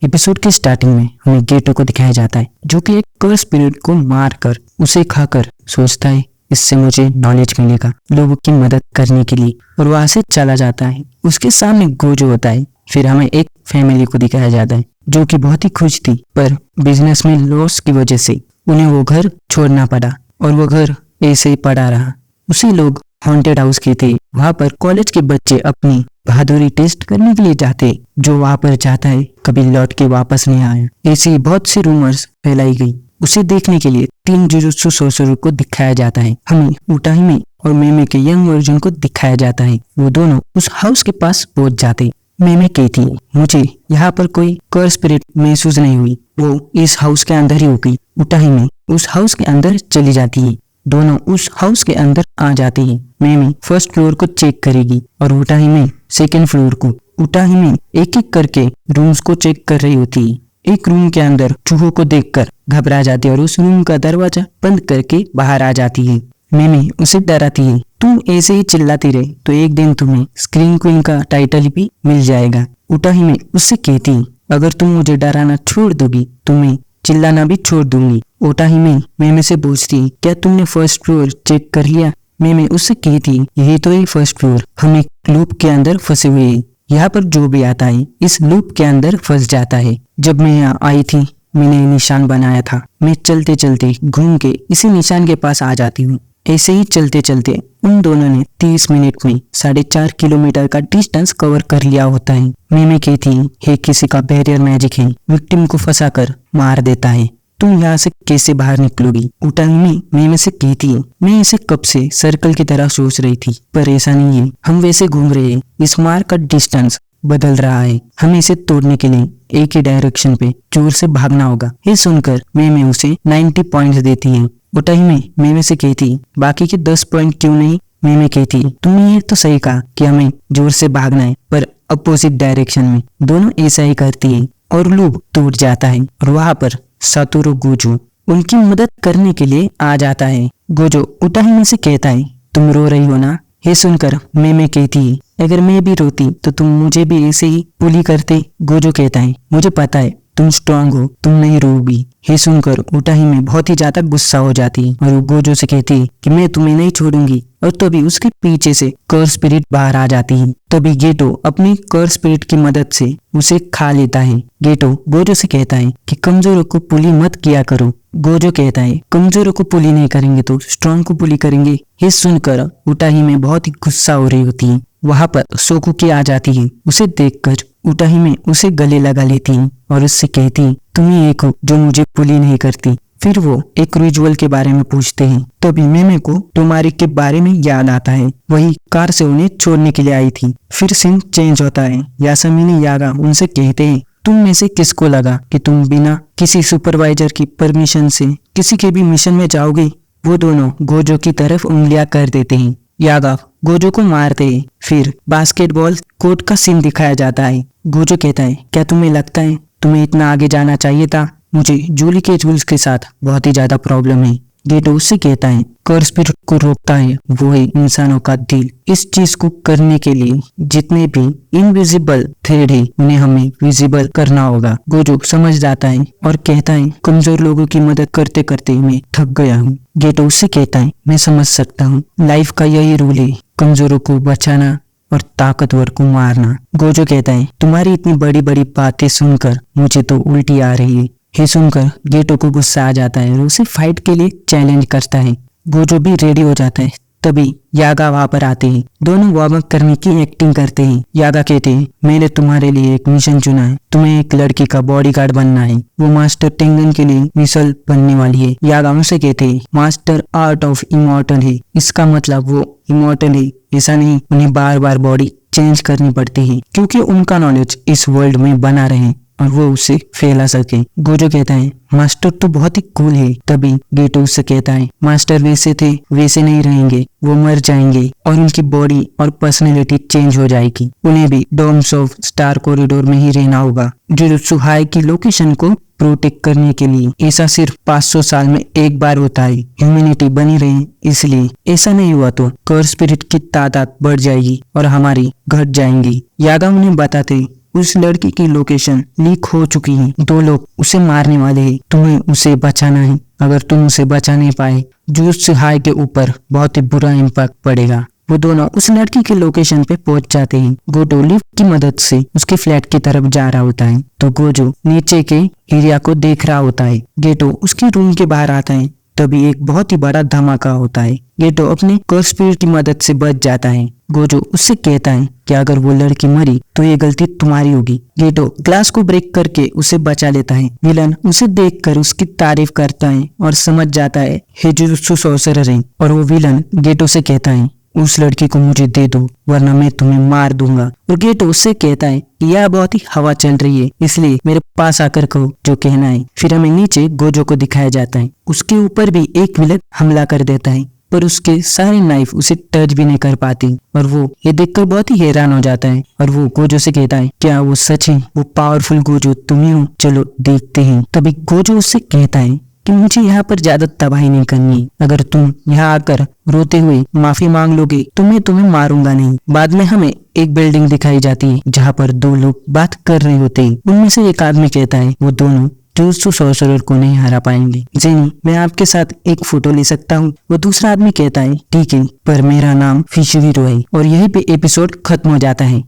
Episode के starting में हमें गेटो को दिखाया जाता है जो कि एक कर्स स्पिरिट को मार कर उसे खाकर सोचता है इससे मुझे नॉलेज मिलेगा लोगों की मदद करने के लिए, और वहां से चला जाता है। उसके सामने गोजो होता है। फिर हमें एक फैमिली को दिखाया जाता है जो कि बहुत ही खुश थी, पर बिजनेस में लॉस की वजह से उन्हें वो घर छोड़ना पड़ा और वो घर ऐसे ही पड़ा रहा। उसी लोग हॉन्टेड हाउस के थे। वहां पर कॉलेज के बच्चे अपनी बहादुरी टेस्ट करने के लिए जाते, जो वहां पर जाता है कभी लौट के वापस नहीं आया। ऐसी ही बहुत सी रूमर्स फैलाई गई। उसे देखने के लिए 3 जुजुत्सु सोर्सरर को दिखाया जाता है। हमें उटाहिमे और मेमे के यंग वर्जन को दिखाया जाता है। वो दोनों उस हाउस के पास पहुंच जाते। मेमे कहती है, मुझे यहाँ पर कोई कर्स स्पिरिट महसूस नहीं हुई, वो इस हाउस के अंदर ही हो गई। उटाहिमे उस हाउस के अंदर चली जाती है। दोनों उस हाउस के अंदर आ जाते हैं। मेमे फर्स्ट फ्लोर को चेक करेगी और उटाहिमे सेकंड फ्लोर को। उटाहिमे एक एक करके रूम्स को चेक कर रही होती है। एक रूम के अंदर चूहों को देखकर घबरा जाती है और उस रूम का दरवाजा बंद करके बाहर आ जाती है। मेमे उसे डराती है, तुम ऐसे ही चिल्लाती रहे तो एक दिन तुम्हें स्क्रीन क्वीन का टाइटल भी मिल जाएगा। उटाहिमे उससे कहती, अगर तुम मुझे डराना छोड़ दोगी तो मैं चिल्लाना भी छोड़ दूंगी। उटाहिमे मेमे से पूछती, क्या तुमने फर्स्ट फ्लोर चेक कर लिया? मेमे उससे कहती, यही तो है फर्स्ट फ्लोर, हम एक लूप के अंदर फंसे हुए हैं। यहाँ पर जो भी आता है इस लूप के अंदर फंस जाता है। जब मैं यहाँ आई थी मैंने निशान बनाया था। मैं चलते चलते घूम के इसी निशान के पास आ जाती हूँ। ऐसे ही चलते चलते उन दोनों ने 30 मिनट में 4.5 किलोमीटर का डिस्टेंस कवर कर लिया होता है। मेमे कहती है, किसी का बैरियर मैजिक है, विक्टिम को फंसा कर मार देता है। तुम यहाँ से कैसे बाहर निकलोगी? उटाहिमे मेमे से कहती है, मैं इसे कब से सर्कल की तरह सोच रही थी, पर ऐसा नहीं है। हम वैसे घूम रहे हैं, इस मार्ग का डिस्टेंस बदल रहा है। हमें इसे तोड़ने के लिए एक ही डायरेक्शन पे जोर से भागना होगा। ये सुनकर मेमे उसे 90 पॉइंट्स देती है। उटाहिमे मेमे से कहती, बाकी के 10 पॉइंट क्यों नहीं? मेमे कहती, तुमने ये तो सही कहा कि हमें जोर से भागना है, पर अपोजिट डायरेक्शन में। दोनों ऐसा ही करती है और लूप टूट जाता है और वहां पर सातोरू गोजो उनकी मदद करने के लिए आ जाता है। गोजो उटाहिमे से कहता है, तुम रो रही हो ना? ये सुनकर मेमे कहती है, अगर मैं भी रोती तो तुम मुझे भी ऐसे ही बुली करते। गोजो कहता है, मुझे पता है तुम स्ट्रांग हो, तुम नहीं रोगी। ये सुनकर उटाहिमे बहुत ही ज्यादा गुस्सा हो जाती है और वो गोजो से कहती है कि मैं तुम्हें नहीं छोड़ूंगी। और तभी उसके पीछे से कर्स स्पिरिट बाहर आ जाती है। तभी गेटो अपनी कर्स स्पिरिट की मदद से उसे खा लेता है। गेटो गोजो से कहता है कि कमजोरों को पुली मत किया करो। गोजो कहता है, कमजोरों को पुली नहीं करेंगे तो स्ट्रांग को पुली करेंगे। ये सुनकर उटाहिमे बहुत ही गुस्सा हो रही होती है। वहां पर सोकुकी आ जाती है। उसे देखकर उटाहिमे उसे गले लगा लेती है और उससे कहती, तुम ही एक हो जो मुझे पुली नहीं करती। फिर वो एक रिचुअल के बारे में पूछते हैं। तभी मेमे को टोमारी के बारे में याद आता है, वही कार से उन्हें छोड़ने के लिए आई थी। फिर सीन चेंज होता है। यासमिनी यागा उनसे कहते हैं, तुम में से किसको लगा कि तुम बिना किसी सुपरवाइजर की परमिशन से किसी के भी मिशन में जाओगे? वो दोनों गोजो की तरफ उंगलियां कर देते हैं। यागा गोजो को मारते हैं। फिर बास्केटबॉल कोर्ट का सीन दिखाया जाता है। गोजो कहता है, क्या तुम्हें लगता है तुम्हें इतना आगे जाना चाहिए था? मुझे जूली के रूल्स के साथ बहुत ही ज्यादा प्रॉब्लम है। गेटो उससे कहता है, कर्स स्पिरिट को रोकता है वो है इंसानों का दिल। इस चीज को करने के लिए जितने भी इनविजिबल थ्रेड है उन्हें हमें विजिबल करना होगा। गोजो समझ जाता है और कहता है, कमजोर लोगों की मदद करते करते मैं थक गया हूँ। गेटो उससे कहता है, मैं समझ सकता हूँ, लाइफ का यही रूल है, कमजोरों को बचाना और ताकतवर को मारना। गोजो कहता है, तुम्हारी इतनी बड़ी बड़ी बातें सुनकर मुझे तो उल्टी आ रही है। ये सुनकर गेटो को गुस्सा आ जाता है और उसे फाइट के लिए चैलेंज करता है। गोजो भी रेडी हो जाता है। तभी यागा वहां पर आते हैं। दोनों वार्म अप करने की एक्टिंग करते हैं। यागा कहते हैं, मैंने तुम्हारे लिए एक मिशन चुना है, तुम्हें एक लड़की का बॉडीगार्ड बनना है। वो मास्टर टेंगन के लिए मिसल बनने वाली है। यागा उनसे कहते हैं, मास्टर आर्ट ऑफ इमॉर्टल है, इसका मतलब वो इमॉर्टल है। ऐसा नहीं, उन्हें बार बार बॉडी चेंज करनी पड़ती है क्योंकि उनका नॉलेज इस वर्ल्ड में बना रहे और वो उसे फैला सके। गोजो कहता है, मास्टर तो बहुत ही कूल है। तभी गेटो उससे कहता है, मास्टर वैसे थे वैसे नहीं रहेंगे, वो मर जाएंगे और उनकी बॉडी और पर्सनैलिटी चेंज हो जाएगी। उन्हें भी डोम्स ऑफ स्टार कॉरिडोर में ही रहना होगा। जुजुत्सु हाई की लोकेशन को प्रोटेक्ट करने के लिए ऐसा सिर्फ 500 साल में एक बार होता है। ह्यूमैनिटी बनी रहे इसलिए। ऐसा नहीं हुआ तो कर्स स्पिरिट की तादाद बढ़ जाएगी और हमारी घट जाएंगी। यागा उन्हें बताते उस लड़की की लोकेशन लीक हो चुकी है। 2 लोग उसे मारने वाले हैं। तुम्हें उसे बचाना है। अगर तुम उसे बचा नहीं पाए, जूस हाई के ऊपर बहुत ही बुरा इम्पैक्ट पड़ेगा। वो दोनों उस लड़की के लोकेशन पे पहुंच जाते हैं। गोटो लिफ्ट की मदद से उसके फ्लैट की तरफ जा रहा होता है तो गोजो नीचे के एरिया को देख रहा होता है। गेटो उसके रूम के बाहर आता है। तभी एक बहुत ही बड़ा धमाका होता है। गेटो अपने कर्स्पिरिट की मदद से बच जाता है। गोजो उससे कहता है कि अगर वो लड़की मरी तो ये गलती तुम्हारी होगी। गेटो ग्लास को ब्रेक करके उसे बचा लेता है। विलन उसे देखकर उसकी तारीफ करता है और समझ जाता है हे जुजुत्सु सॉर्सरर है। और वो विलन गेटो से कहता है उस लड़की को मुझे दे दो वरना मैं तुम्हें मार दूंगा। और गेटो उससे कहता है कि यह बहुत ही हवा चल रही है, इसलिए मेरे पास आकर कहो जो कहना है। फिर हमें नीचे गोजो को दिखाया जाता है। उसके ऊपर भी एक विलन हमला कर देता है पर उसके सारे नाइफ उसे टच भी नहीं कर पाती और वो ये देखकर बहुत ही हैरान हो जाता है। और वो गोजो से कहता है क्या वो सच है? वो पावरफुल गोजो तुम ही हो? चलो देखते हैं। तभी गोजो उससे कहता है कि मुझे यहाँ पर ज्यादा तबाही नहीं करनी। अगर तुम यहाँ आकर रोते हुए माफी मांग लोगे तो मैं तुम्हें मारूंगा नहीं। बाद में हमें एक बिल्डिंग दिखाई जाती है जहाँ पर 2 लोग बात कर रहे होते हैं। उनमें से एक आदमी कहता है वो दोनों जुजुत्सु सॉर्सरर को नहीं हरा पाएंगे। जेनी मैं आपके साथ एक फोटो ले सकता हूँ? वो दूसरा आदमी कहता है ठीक है, पर मेरा नाम फिशुहिरो है। और यही पे एपिसोड खत्म हो जाता है।